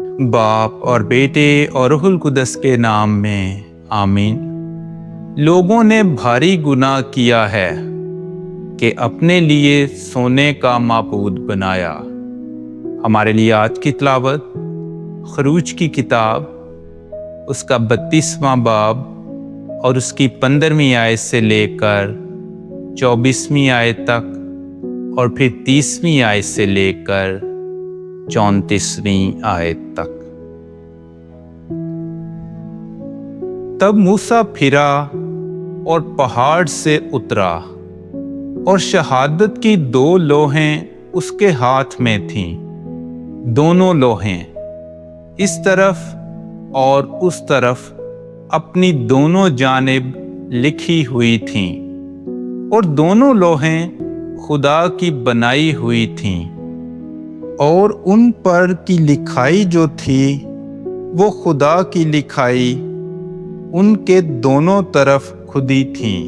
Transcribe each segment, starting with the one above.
बाप और बेटे और रूहुल कुदस के नाम में आमीन। लोगों ने भारी गुनाह किया है कि अपने लिए सोने का माबूद बनाया। हमारे लिए आज की तिलावत खरूज की किताब उसका 32वां बाब और उसकी 15वीं आयत से लेकर 24वीं आयत तक और फिर 30वीं आयत से लेकर 34वीं आयत तक। तब मूसा फिरा और पहाड़ से उतरा और शहादत की 2 लोहें उसके हाथ में थीं। दोनों लोहें इस तरफ और उस तरफ अपनी दोनों जानिब लिखी हुई थीं और दोनों लोहें खुदा की बनाई हुई थीं और उन पर की लिखाई जो थी वो खुदा की लिखाई उनके दोनों तरफ खुदी थीं।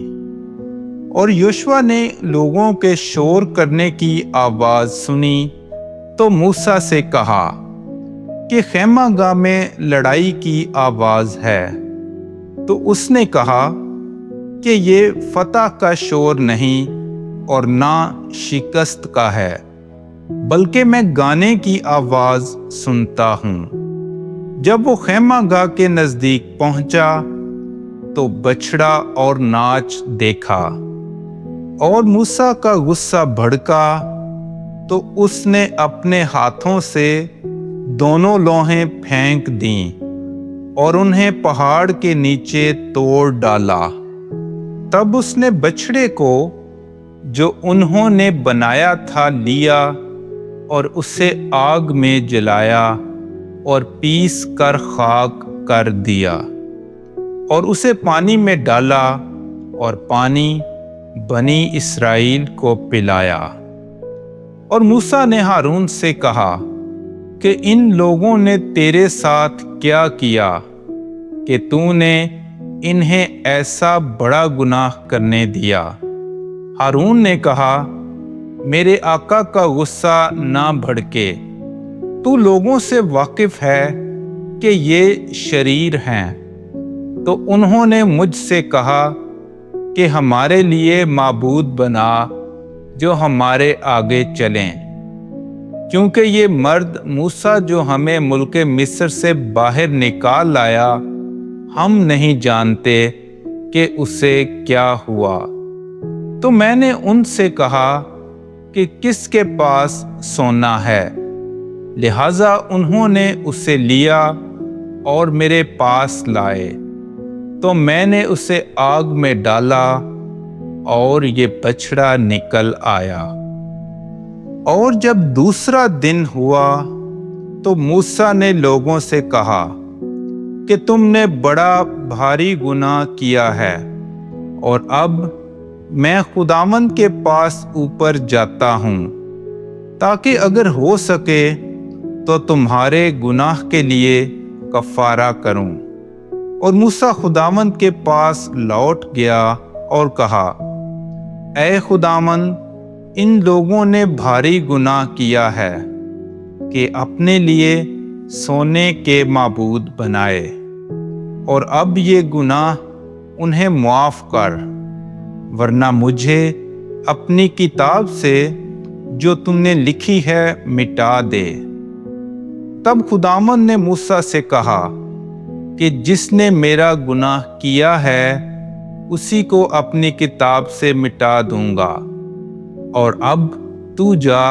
और योशुआ ने लोगों के शोर करने की आवाज़ सुनी तो मूसा से कहा कि खैमागाह में लड़ाई की आवाज़ है। तो उसने कहा कि ये फतह का शोर नहीं और ना शिकस्त का है, बल्कि मैं गाने की आवाज़ सुनता हूँ। जब वो खैमागाह के नज़दीक पहुँचा तो बछड़ा और नाच देखा और मूसा का गुस्सा भड़का तो उसने अपने हाथों से दोनों लोहें फेंक दीं और उन्हें पहाड़ के नीचे तोड़ डाला। तब उसने बछड़े को जो उन्होंने बनाया था लिया और उसे आग में जलाया और पीस कर खाक कर दिया और उसे पानी में डाला और पानी बनी इस्राएल को पिलाया। और मूसा ने हारून से कहा कि इन लोगों ने तेरे साथ क्या किया कि तूने इन्हें ऐसा बड़ा गुनाह करने दिया। हारून ने कहा, मेरे आका का गुस्सा ना भड़के। तू लोगों से वाकिफ है कि ये शरीर हैं। तो उन्होंने मुझसे कहा कि हमारे लिए माबूद बना जो हमारे आगे चलें, क्योंकि ये मर्द मूसा जो हमें मुल्के मिस्र से बाहर निकाल लाया, हम नहीं जानते कि उसे क्या हुआ। तो मैंने उनसे कहा कि किसके पास सोना है, लिहाजा उन्होंने उसे लिया और मेरे पास लाए। तो मैंने उसे आग में डाला और ये बछड़ा निकल आया। और जब दूसरा दिन हुआ तो मूसा ने लोगों से कहा कि तुमने बड़ा भारी गुनाह किया है और अब मैं खुदावंद के पास ऊपर जाता हूँ ताकि अगर हो सके तो तुम्हारे गुनाह के लिए कफारा करूँ। और मूसा खुदावंद के पास लौट गया और कहा, ऐ खुदावंद, इन लोगों ने भारी गुनाह किया है कि अपने लिए सोने के माबूद बनाए, और अब ये गुनाह उन्हें मुआफ कर, वरना मुझे अपनी किताब से जो तुमने लिखी है मिटा दे। तब खुदावंद ने मूसा से कहा कि जिसने मेरा गुनाह किया है उसी को अपनी किताब से मिटा दूंगा। और अब तू जा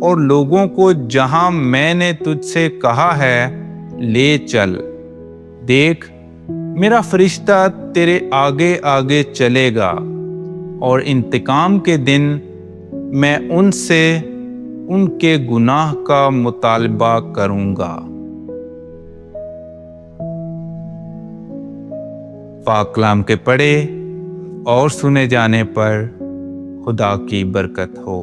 और लोगों को जहां मैंने तुझसे कहा है ले चल। देख, मेरा फरिश्ता तेरे आगे आगे चलेगा और इंतकाम के दिन मैं उनसे उनके गुनाह का मुतालबा करूंगा। पाक कलाम के पढ़े और सुने जाने पर खुदा की बरकत हो।